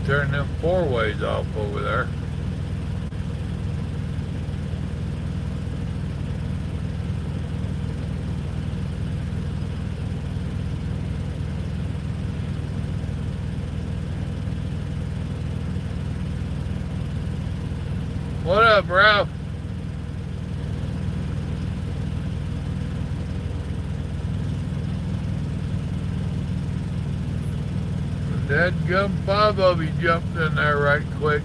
Turn them four ways off over there. What up, Ralph? Dead gum, 5 of you jumped in there right quick.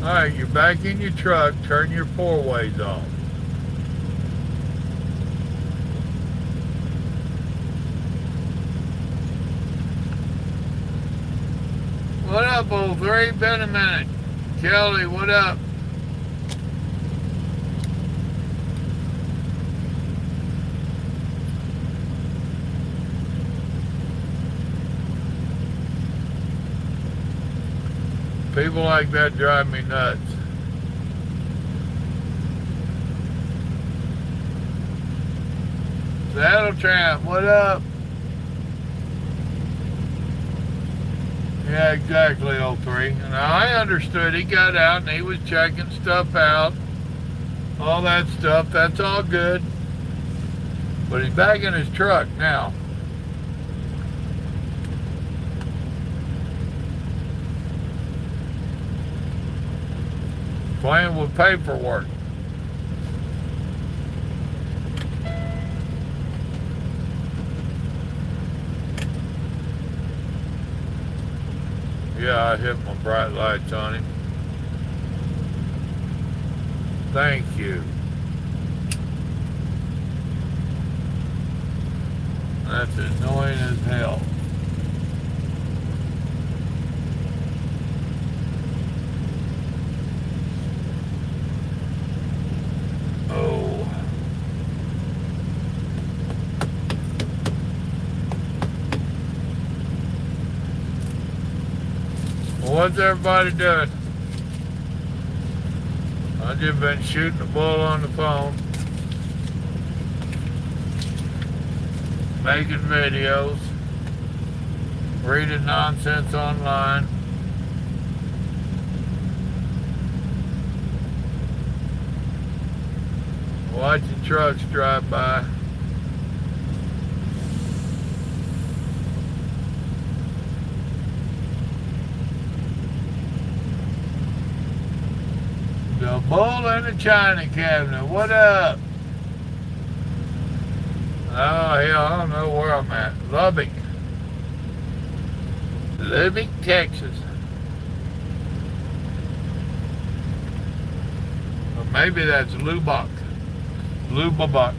Alright, you're back in your truck. Turn your four ways off. What up, old three? Been a minute. Kelly, what up? People like that drive me nuts. Saddle Tramp, what up? Yeah, exactly, 03. And I understood. He got out and he was checking stuff out. All that stuff. That's all good. But he's back in his truck now. Playing with paperwork. Yeah, I hit my bright lights on him. Thank you. That's annoying as hell. Oh. Well, what's everybody doing? I've just been shooting the bull on the phone, making videos, reading nonsense online. Watching trucks drive by. The bull in the china cabinet. What up? Oh, hell, I don't know where I'm at. Lubbock, Texas. Or maybe that's Lubbock. Lubbock.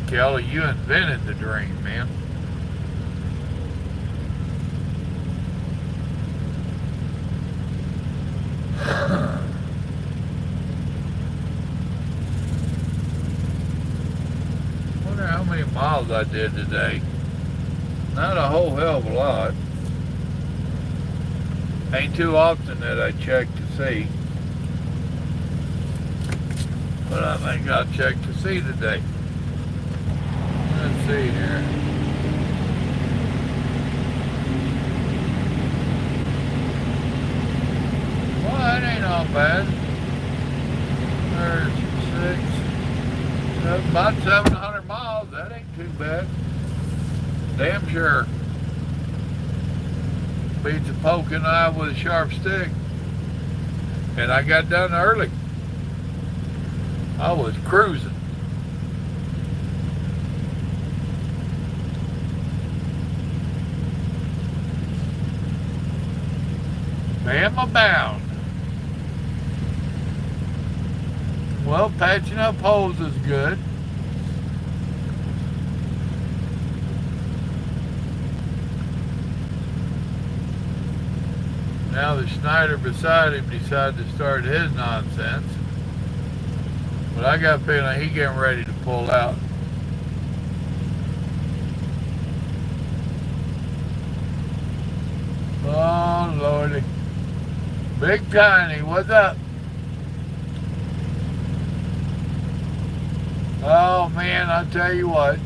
Kelly, you invented the dream, man. Wonder how many miles I did today. Not a whole hell of a lot. Ain't too often that I check to see. But I think I'll check to see today. Let's see here. Well, that ain't all bad. There's 6, about 700 miles. That ain't too bad. Damn sure. Beats a poking eye with a sharp stick. And I got done early. I was cruising. Bama bound. Well, patching up holes is good. Now the Schneider beside him decided to start his nonsense. But I got a feeling he's getting ready to pull out. Oh, Lordy. Big Tiny, what's up? Oh, man, I'll tell you what.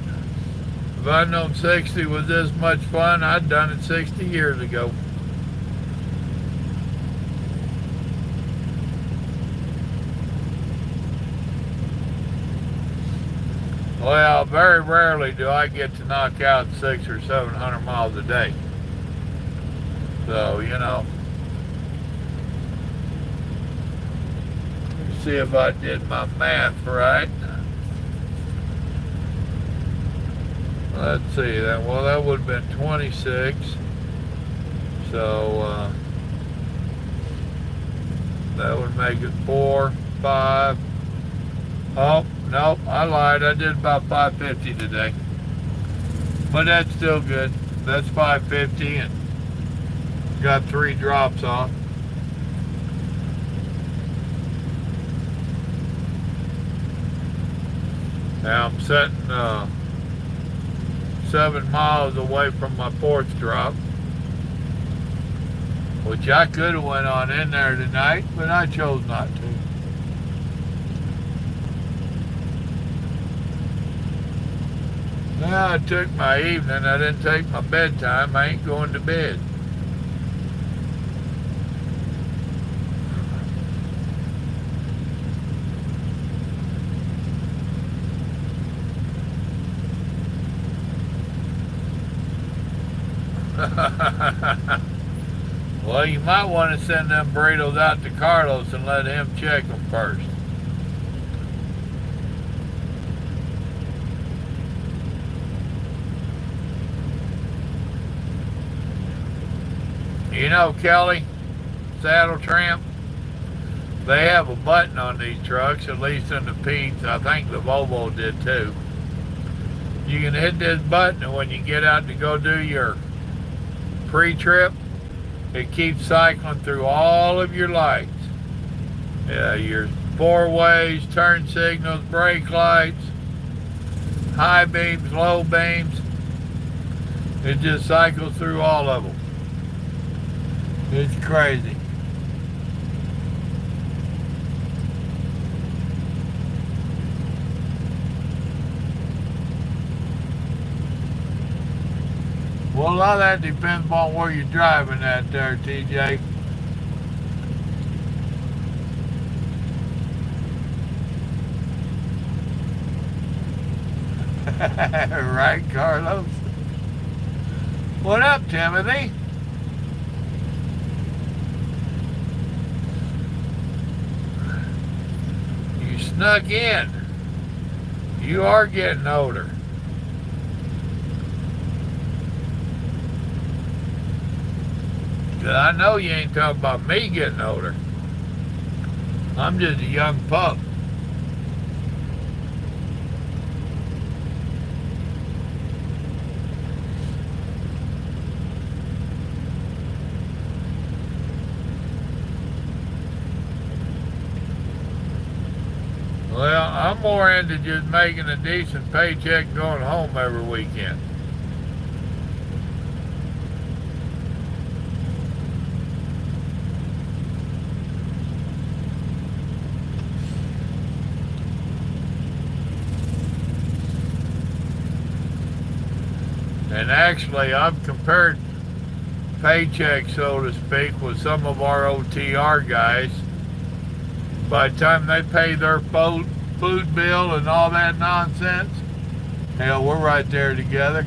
If I'd known 60 was this much fun, I'd done it 60 years ago. Well, very rarely do I get to knock out 600 or 700 miles a day. So, you know. Let's see if I did my math right. Let's see, that would have been 26. So, that would make it 4, 5. Oh, nope, I lied. I did about 550 today. But that's still good. That's 550 and got 3 drops off. Now I'm sitting 7 miles away from my 4th drop, which I could have went on in there tonight, but I chose not to. Now I took my evening. I didn't take my bedtime. I ain't going to bed. Well, you might want to send them burritos out to Carlos and let him check them first. You know, Kelly, Saddle Tramp, they have a button on these trucks, at least in the Pete's. I think the Volvo did too. You can hit this button, and when you get out to go do your pre-trip, it keeps cycling through all of your lights. Your 4-ways, turn signals, brake lights, high beams, low beams. It just cycles through all of them. It's crazy. Well, a lot of that depends on where you're driving at there, TJ. Right, Carlos? What up, Timothy? You snuck in. You are getting older. I know you ain't talking about me getting older. I'm just a young pup. Well, I'm more into just making a decent paycheck and going home every weekend. And actually, I've compared paychecks, so to speak, with some of our OTR guys. By the time they pay their food bill and all that nonsense, hell, we're right there together.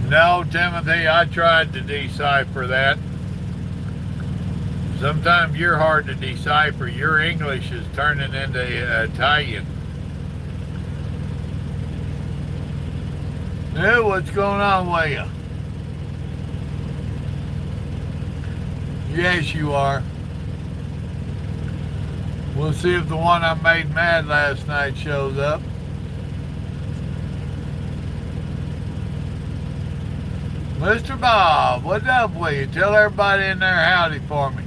No, Timothy, I tried to decipher that. Sometimes you're hard to decipher. Your English is turning into Italian. Hey, what's going on with you? Yes, you are. We'll see if the one I made mad last night shows up. Mr. Bob, what's up with you? Tell everybody in there howdy for me.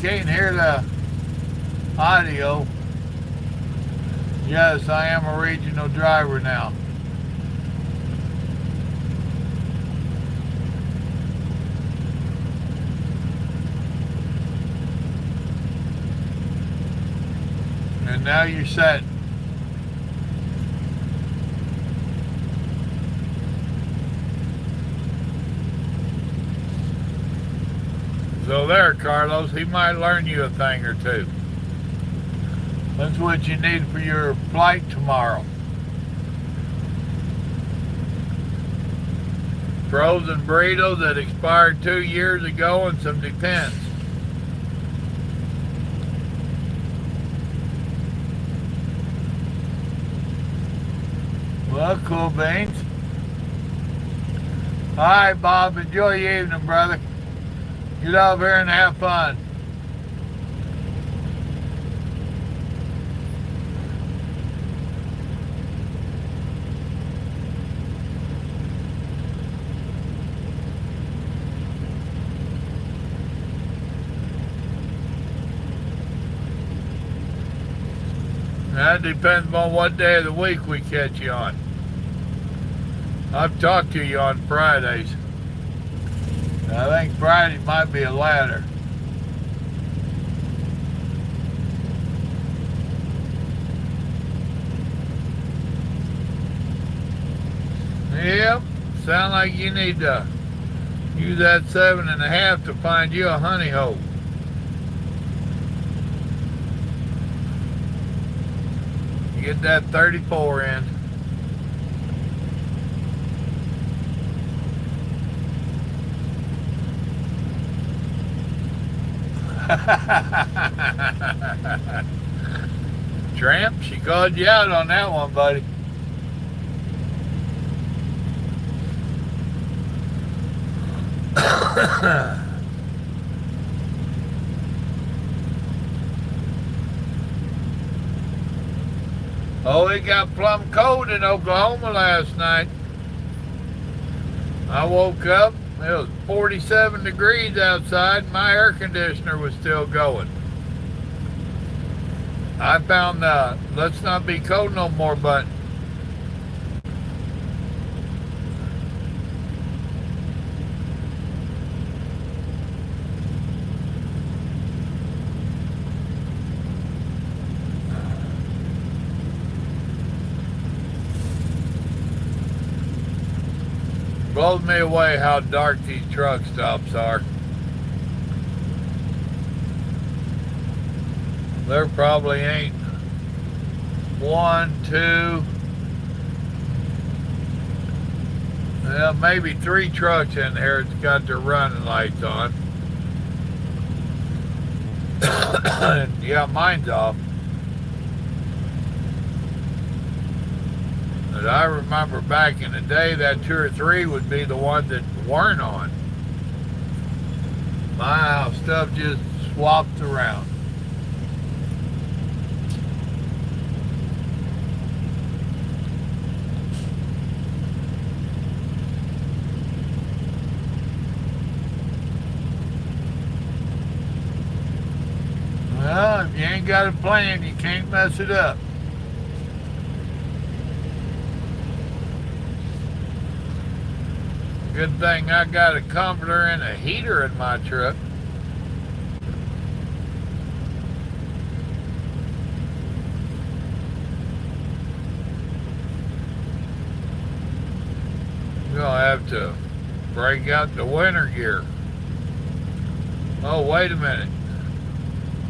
Can't hear the audio. Yes, I am a regional driver now. And now you're set. So there, Carlos, he might learn you a thing or two. That's what you need for your flight tomorrow. Frozen burritos that expired 2 years ago and some Depends. Well, cool beans. All right, Bob, enjoy your evening, brother. Get over here and have fun. That depends on what day of the week we catch you on. I've talked to you on Fridays. I think Friday might be a ladder. Yep, sound like you need to use that 7.5 to find you a honey hole. Get that 34 in. Tramp, she called you out on that one, buddy. Oh, it got plumb cold in Oklahoma last night. I woke up, it was 47 degrees outside, and my air conditioner was still going. I found the let's not be cold no more button. Blows me away how dark these truck stops are. There probably ain't 1, 2, well, maybe 3 trucks in here that's got their running lights on. Yeah, mine's off. But I remember back in the day that 2 or 3 would be the ones that weren't on. My house stuff just swaps around. Well, if you ain't got a plan, you can't mess it up. Good thing I got a comforter and a heater in my truck. You're gonna have to break out the winter gear. Oh, wait a minute.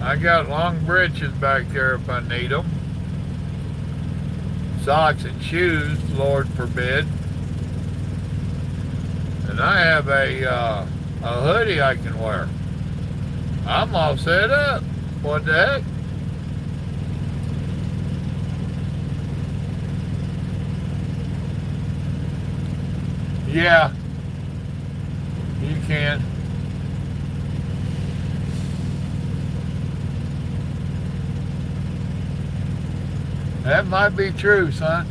I got long breeches back there if I need them. Socks and shoes, Lord forbid. And I have a hoodie I can wear. I'm all set up. What the heck? Yeah, you can. That might be true, son.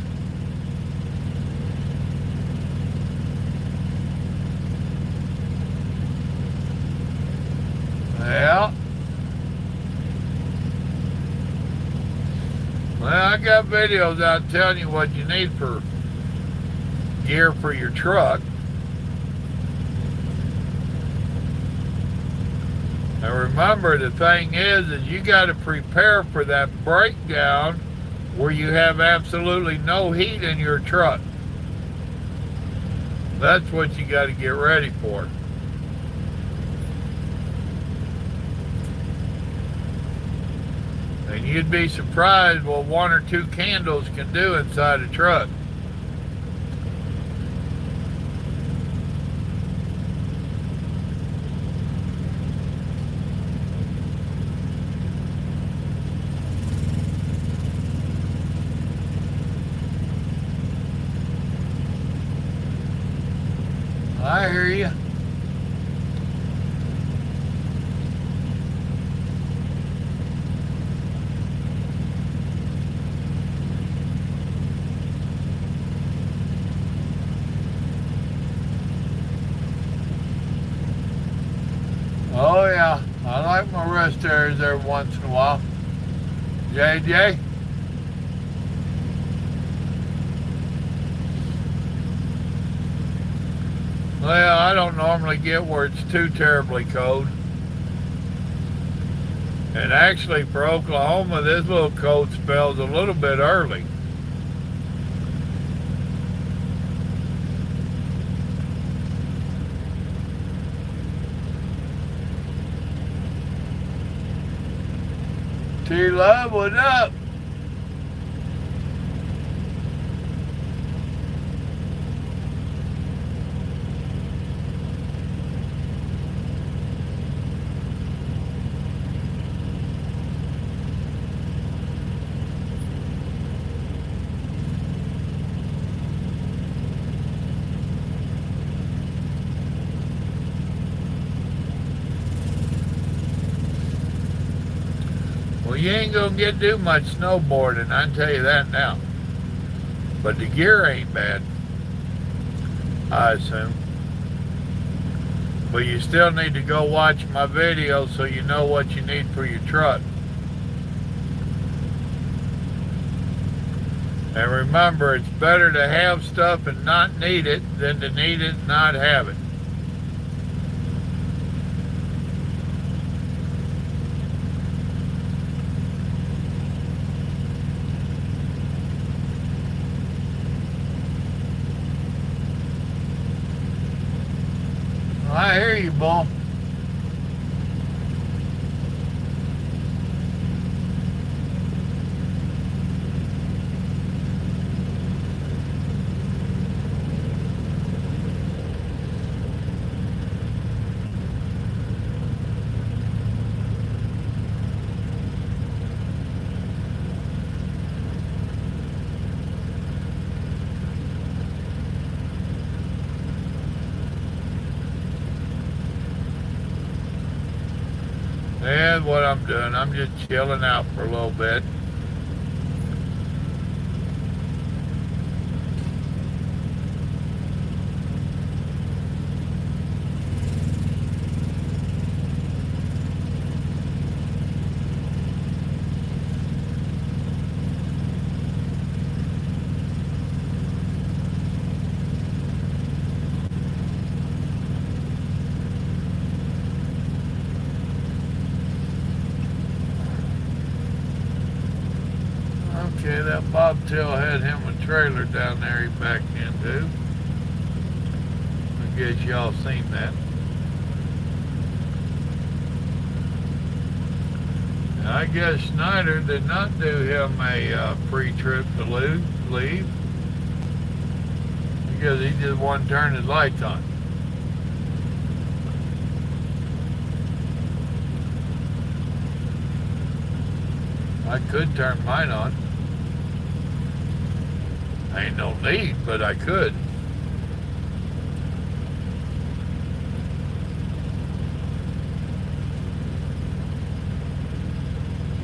Yeah. Well, I got videos out telling you what you need for gear for your truck. And remember, the thing is you got to prepare for that breakdown where you have absolutely no heat in your truck. That's what you got to get ready for. And you'd be surprised what 1 or 2 candles can do inside a truck. I hear you. Oh yeah, I like my rest areas every once in a while. JJ? Well, I don't normally get where it's too terribly cold. And actually for Oklahoma, this little cold spell's a little bit early. T-Love, what up? Well, you ain't gonna get to do much snowboarding, I can tell you that now. But the gear ain't bad, I assume. But you still need to go watch my video so you know what you need for your truck. And remember, it's better to have stuff and not need it than to need it and not have it. I hear you, Bull. And what I'm doing, I'm just chilling out for a little bit. Okay, that bobtail had him a trailer down there he backed into. I guess y'all seen that. And I guess Snyder did not do him a pre-trip to leave because he just wanted to turn his lights on. I could turn mine on. Ain't no need, but I could.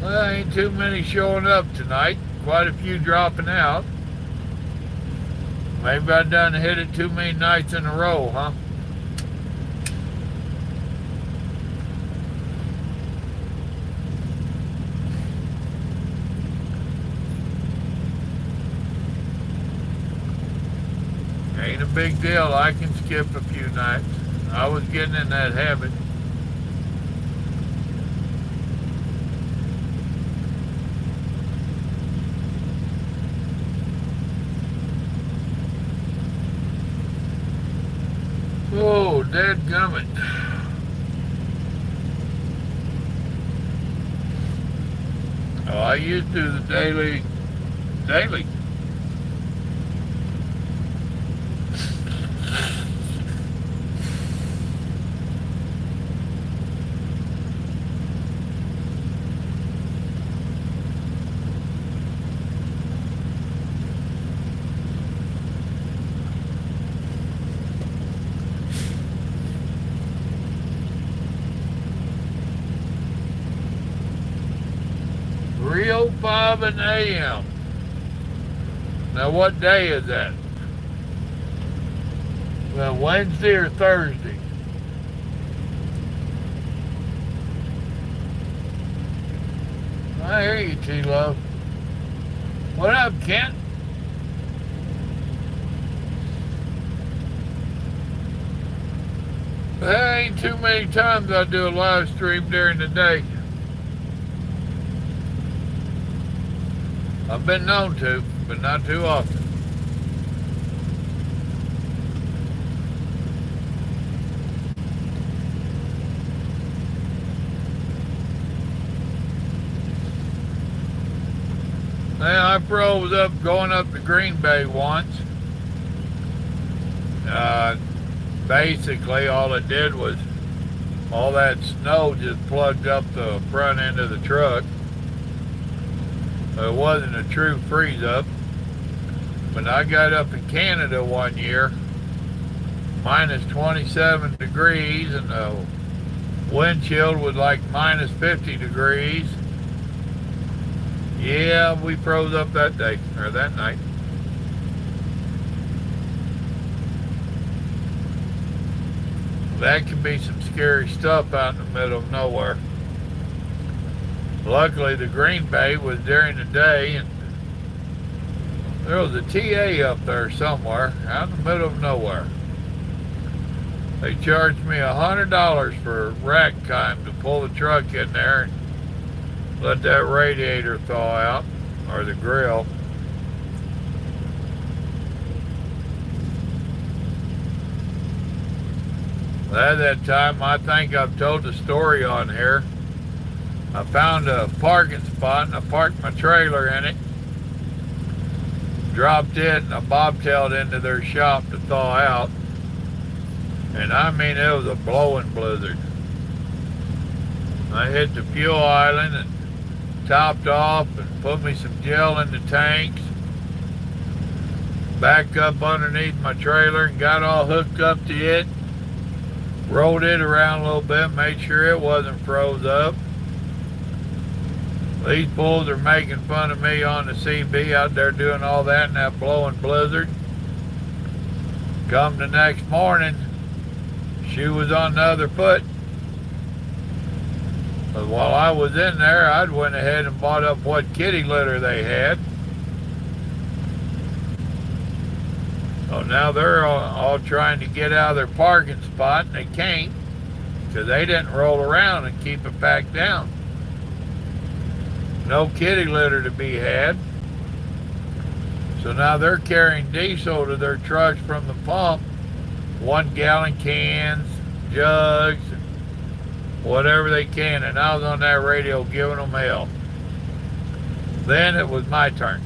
Well, ain't too many showing up tonight. Quite a few dropping out. Maybe I done hit it too many nights in a row, huh? Ain't a big deal. I can skip a few nights. I was getting in that habit. Oh, dadgummit. Oh, I used to do the daily. Real 5 a.m. Now what day is that? Well, Wednesday or Thursday? I hear you, T-Love. What up, Kent? There ain't too many times I do a live stream during the day. I've been known to, but not too often. Now, I froze up going up to Green Bay once. Basically, all it did was all that snow just plugged up the front end of the truck. It wasn't a true freeze up. But I got up in Canada one year, minus 27 degrees, and the wind chill was like minus 50 degrees. Yeah, we froze up that day, or that night. That can be some scary stuff out in the middle of nowhere. Luckily, the Green Bay was during the day, and there was a TA up there somewhere, out in the middle of nowhere. They charged me $100 for rack time to pull the truck in there and let that radiator thaw out, or the grill. At that time, I think I've told the story on here. I found a parking spot and I parked my trailer in it, dropped it, and I bobtailed into their shop to thaw out. And I mean, it was a blowing blizzard. I hit the fuel island and topped off and put me some gel in the tanks, backed up underneath my trailer and got all hooked up to it, rolled it around a little bit, made sure it wasn't froze up. These bulls are making fun of me on the CB out there doing all that in that blowing blizzard. Come the next morning, shoe was on the other foot. But while I was in there, I'd went ahead and bought up what kitty litter they had. So now they're all trying to get out of their parking spot, and they can't because they didn't roll around and keep it back down. No kitty litter to be had. So now they're carrying diesel to their trucks from the pump, 1 gallon cans, jugs, whatever they can, and I was on that radio giving them hell. Then it was my turn.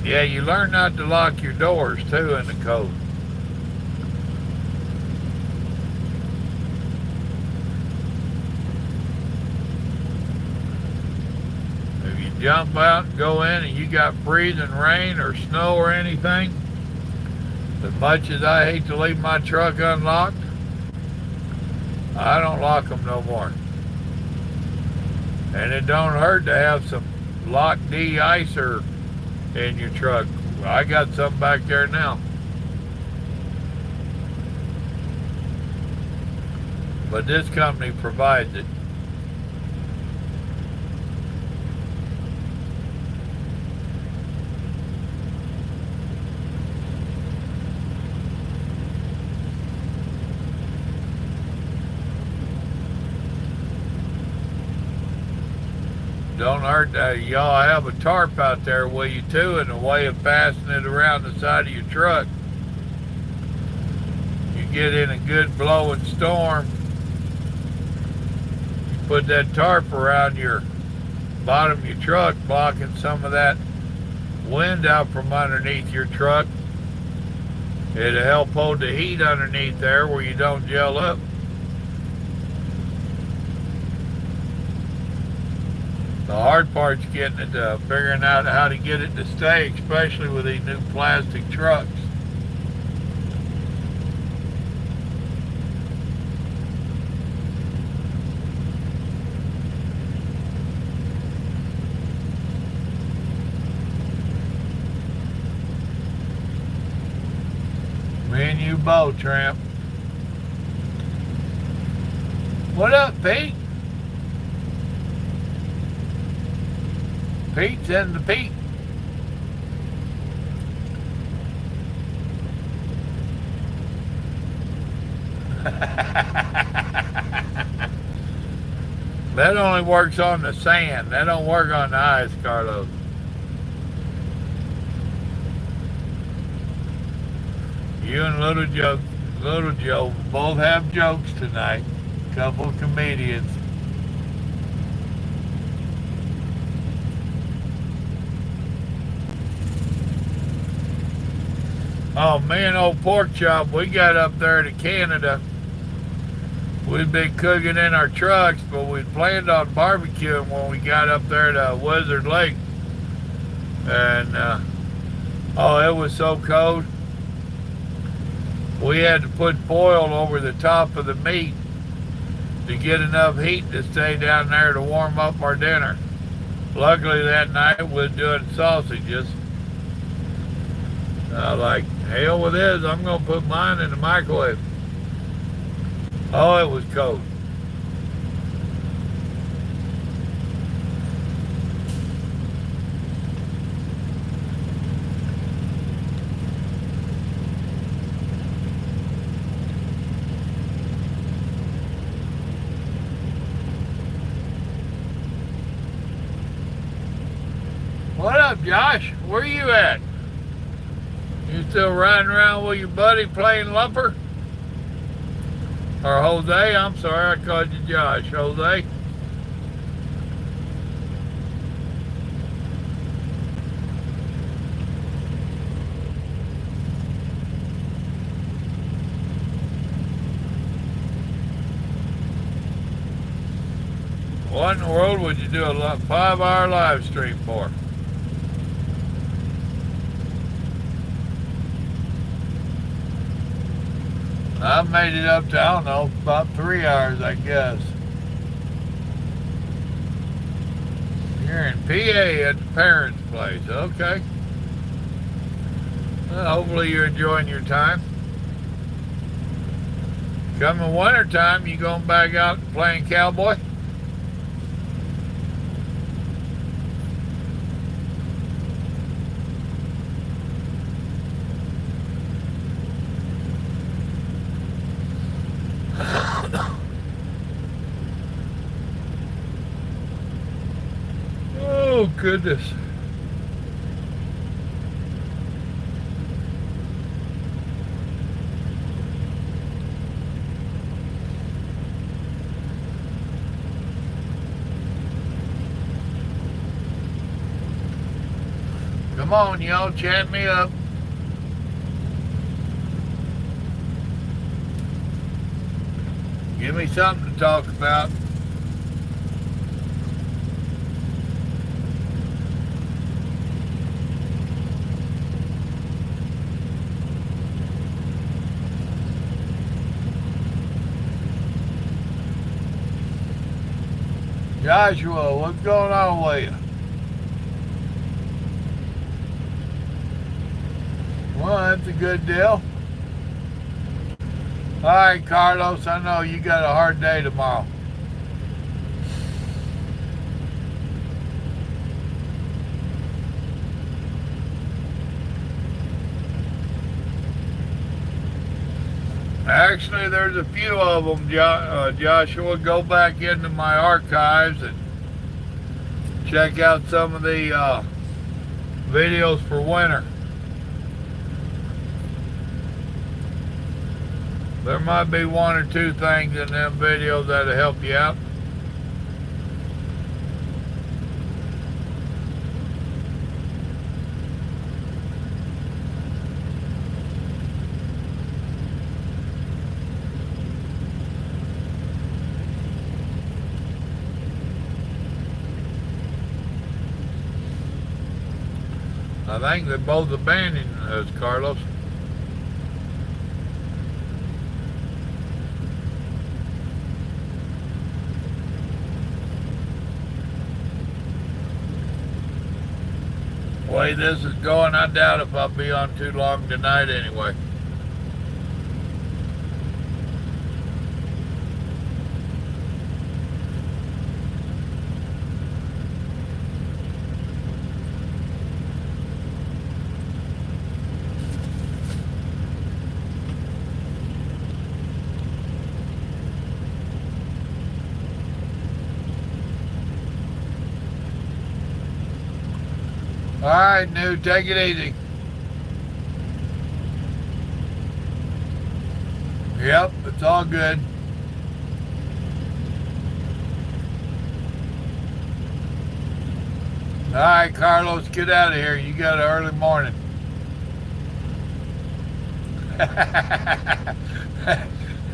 Yeah, you learn not to lock your doors too in the cold. If you jump out and go in and you got freezing rain or snow or anything, As much as I hate to leave my truck unlocked, I don't lock them no more. And it don't hurt to have some lock de-icer in your truck. I got some back there now. But this company provides it. Don't hurt that. Y'all have a tarp out there with you too, and a way of passing it around the side of your truck. You get in a good blowing storm, you put that tarp around your bottom of your truck, blocking some of that wind out from underneath your truck. It'll help hold the heat underneath there where you don't gel up. The hard part's getting it, figuring out how to get it to stay, especially with these new plastic trucks. Me and you both, Tramp. What up, Pete? Pete's in the Pete. That only works on the sand. That don't work on the ice, Carlos. You and Little Joe both have jokes tonight. Couple of comedians. Oh, me and old Pork Chop, we got up there to Canada. We'd been cooking in our trucks, but we planned on barbecuing when we got up there to Wizard Lake. And, oh, it was so cold. We had to put foil over the top of the meat to get enough heat to stay down there to warm up our dinner. Luckily that night we were doing sausages. Like, hell with this, I'm going to put mine in the microwave. Oh, it was cold. What up, Josh? Where you at? You still riding around with your buddy playing lumper? Or Jose? I'm sorry, I called you Josh. Jose? What in the world would you do a 5-hour live stream for? I've made it up to, I don't know, about 3 hours, I guess. You're in PA at the parents' place, okay. Well, hopefully you're enjoying your time. Coming winter time, you going back out and playing cowboy? Oh, goodness. Come on, y'all, chat me up. Give me something to talk about. Joshua, what's going on with you? Well, that's a good deal. All right, Carlos, I know you got a hard day tomorrow. Actually, there's a few of them, Joshua. Go back into my archives and check out some of the videos for winter. There might be one or two things in them videos that'll help you out. I think they're both abandoning us, Carlos. The way this is going, I doubt if I'll be on too long tonight anyway. All right, New, take it easy. Yep, it's all good. All right, Carlos, get out of here. You got an early morning.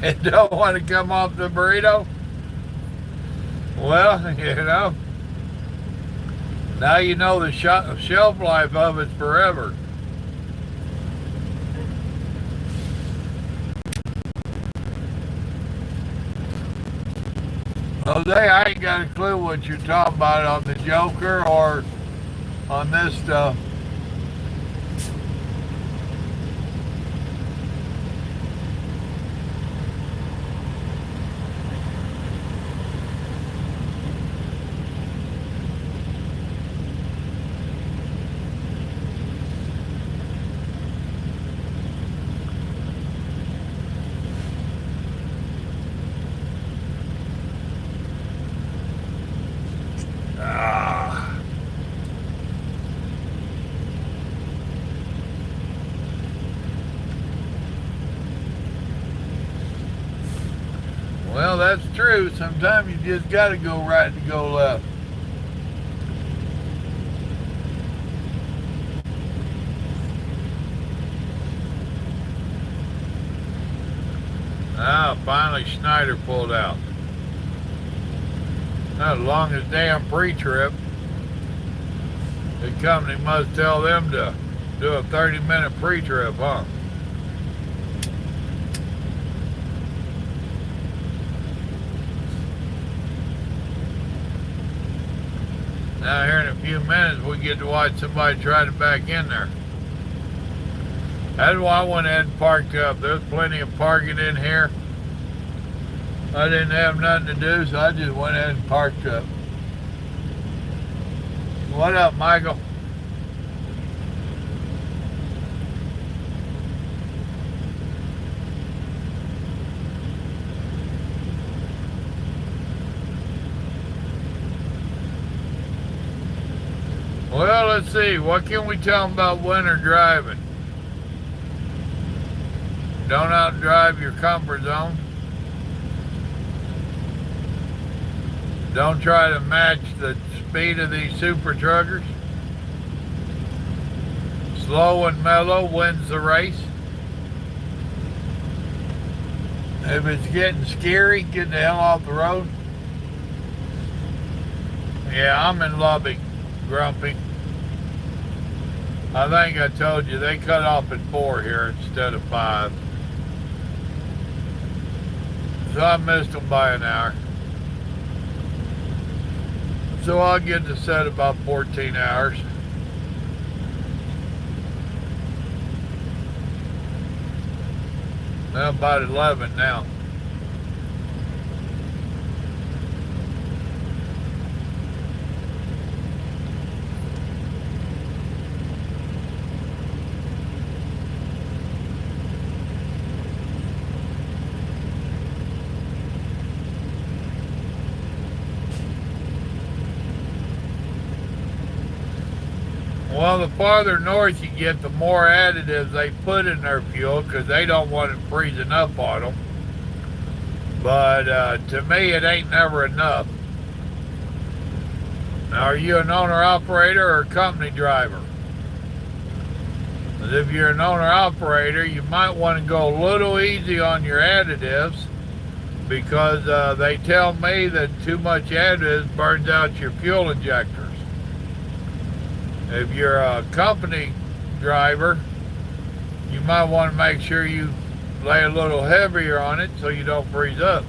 And don't want to come off the burrito? Well, you know. Now you know the shelf life of it's forever. Jose, I ain't got a clue what you're talking about on the Joker or on this stuff. Well, that's true. Sometimes you just got to go right to go left. Ah, finally Schneider pulled out. Not the longest damn pre-trip. The company must tell them to do a 30-minute pre-trip, huh? Now here in a few minutes we get to watch somebody try to back in there. That's why I went ahead and parked up. There's plenty of parking in here. I didn't have nothing to do, so I just went ahead and parked up. What up, Michael? Well, let's see. What can we tell them about winter driving? Don't outdrive your comfort zone. Don't try to match the speed of these super truckers. Slow and mellow wins the race. If it's getting scary, get the hell off the road. Yeah, I'm in Lubbock, Grumpy. I think I told you they cut off at 4 here instead of 5. So I missed them by an hour. So I'll get to set about 14 hours. Now about 11 now. Well, the farther north you get, the more additives they put in their fuel because they don't want it freezing up on them. But to me, it ain't never enough. Now, are you an owner-operator or a company driver? Because if you're an owner-operator, you might want to go a little easy on your additives because they tell me that too much additives burns out your fuel injectors. If you're a company driver, you might want to make sure you lay a little heavier on it so you don't freeze up.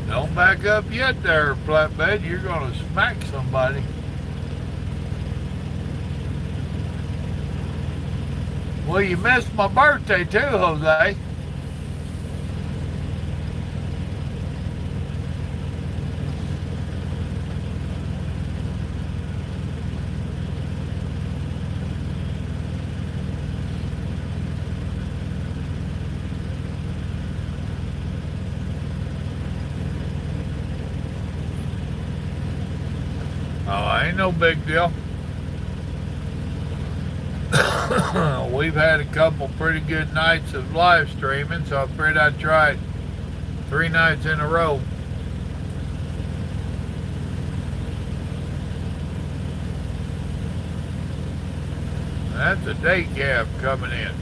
Don't back up yet there, flatbed. You're going to smack somebody. Well, you missed my birthday too, Jose. Oh, ain't no big deal. We've had a couple pretty good nights of live streaming, so I figured I'd try it 3 nights in a row. That's a day cab coming in.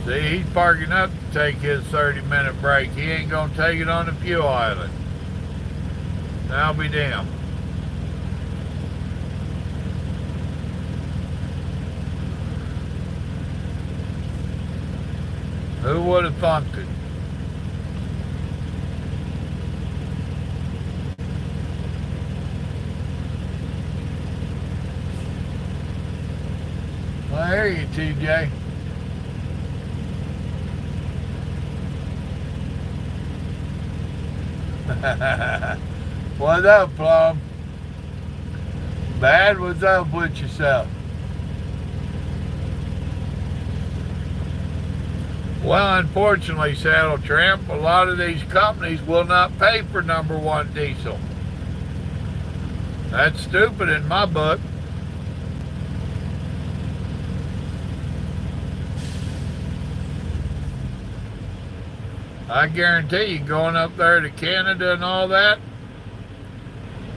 See, he's parking up to take his 30-minute break. He ain't gonna take it on the fuel island. I'll be damned. Who would have thunk it? Well, I hear you, TJ. What's up, Plum? Bad? What's up with yourself? Well, unfortunately, Saddle Tramp, a lot of these companies will not pay for #1 diesel. That's stupid in my book. I guarantee you, going up there to Canada and all that,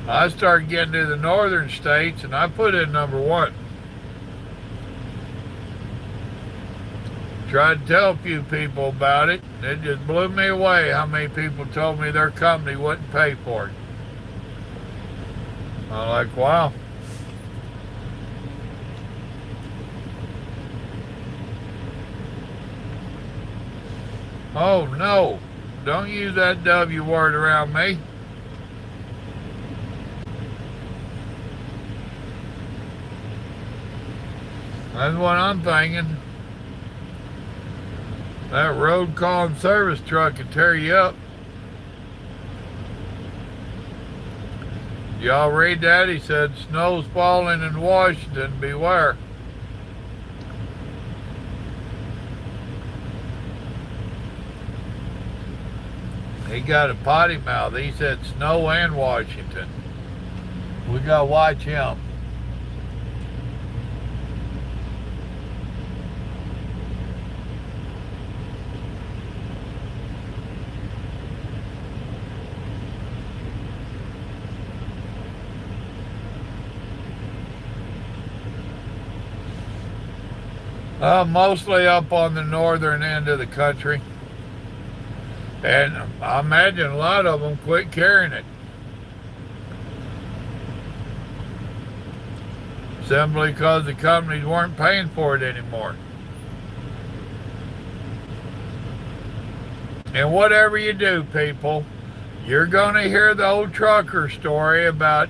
I started getting to the northern states and I put in #1. Tried to tell a few people about it. It just blew me away how many people told me their company wouldn't pay for it. I'm like, wow. Oh no, don't use that W word around me. That's what I'm thinking. That road calling service truck can tear you up. Y'all read that? He said, snow's falling in Washington, beware. He got a potty mouth. He said snow and Washington. We gotta watch him. Mostly up on the northern end of the country. And I imagine a lot of them quit carrying it. Simply because the companies weren't paying for it anymore. And whatever you do, people, you're going to hear the old trucker story about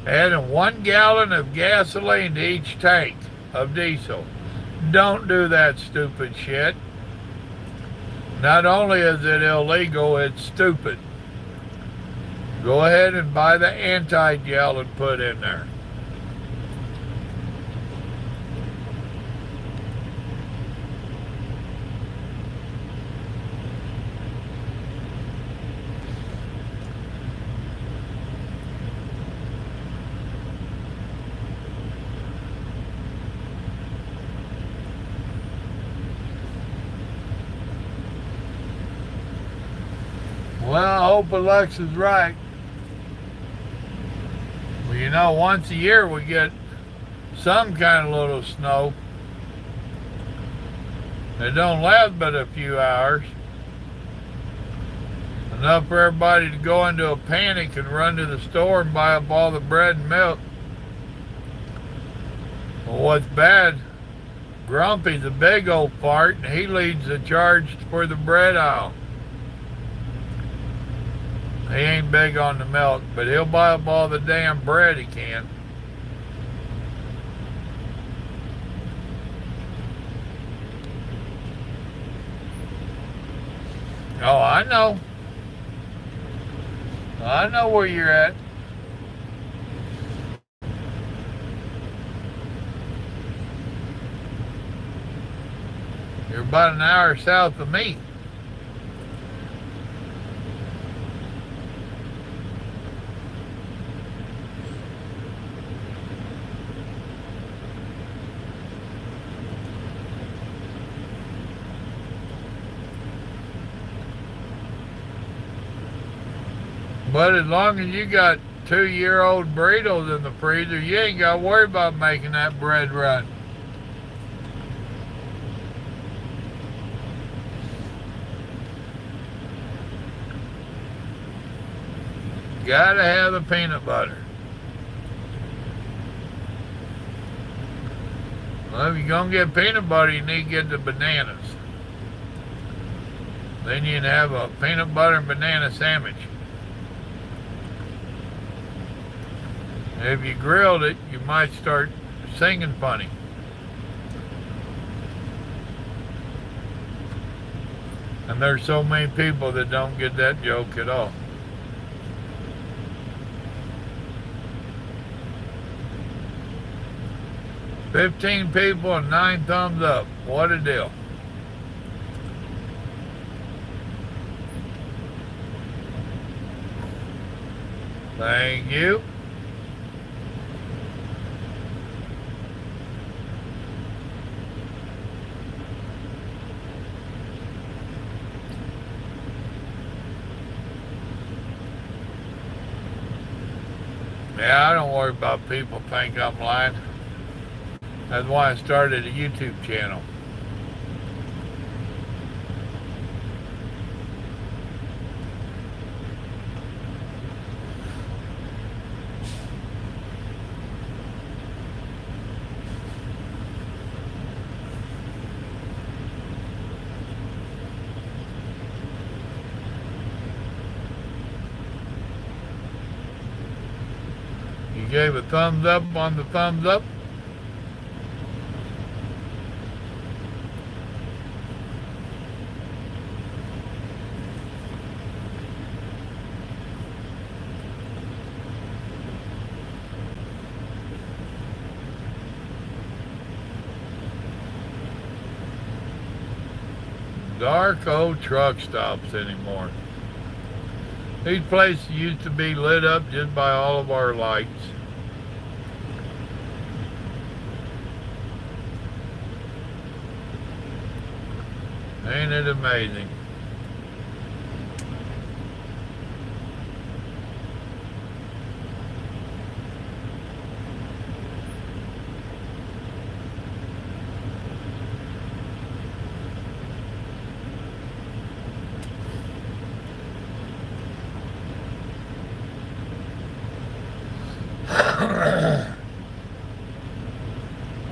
adding 1 gallon of gasoline to each tank of diesel. Don't do that stupid shit. Not only is it illegal, it's stupid. Go ahead and buy the anti-gel and put in there. Well, I hope Alexa's right. Well, you know, once a year we get some kind of little snow. It don't last but a few hours. Enough for everybody to go into a panic and run to the store and buy up all the bread and milk. Well, what's bad, Grumpy's a big old fart, and he leads the charge for the bread aisle. He ain't big on the milk, but he'll buy up all the damn bread he can. Oh, I know. I know where you're at. You're about an hour south of me. But as long as you got 2-year-old burritos in the freezer, you ain't got to worry about making that bread run. Gotta have the peanut butter. Well, if you're gonna get peanut butter, you need to get the bananas. Then you can have a peanut butter and banana sandwich. If you grilled it, you might start singing funny. And there's so many people that don't get that joke at all. "15 people and 9 thumbs up. What a deal." Thank you. Yeah, I don't worry about people think I'm lying. That's why I started a YouTube channel. You gave a thumbs up on the thumbs up? Dark old truck stops anymore. These places used to be lit up just by all of our lights. Ain't it amazing?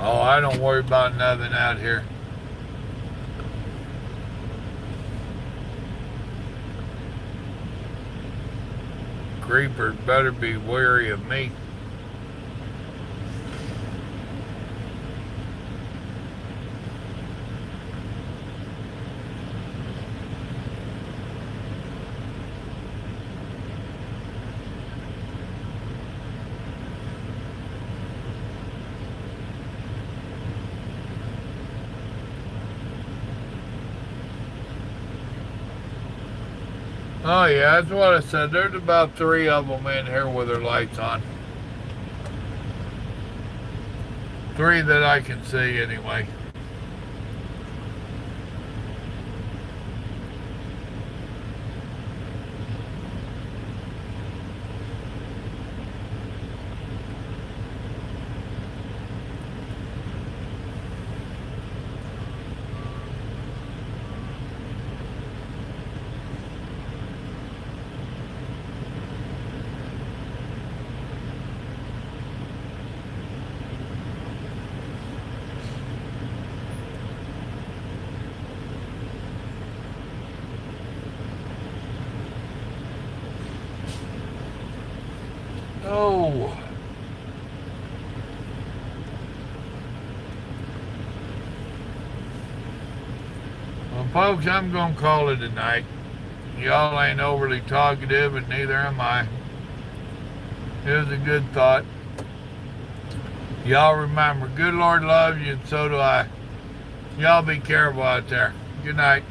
Oh, I don't worry about nothing out here. creepers better be wary of me. Oh yeah, that's what I said. There's about 3 of them in here with their lights on. 3 that I can see anyway. Oh. Well, folks, I'm going to call it a night. Y'all ain't overly talkative, and neither am I. It was a good thought. Y'all remember, good Lord loves you, and so do I. Y'all be careful out there. Good night.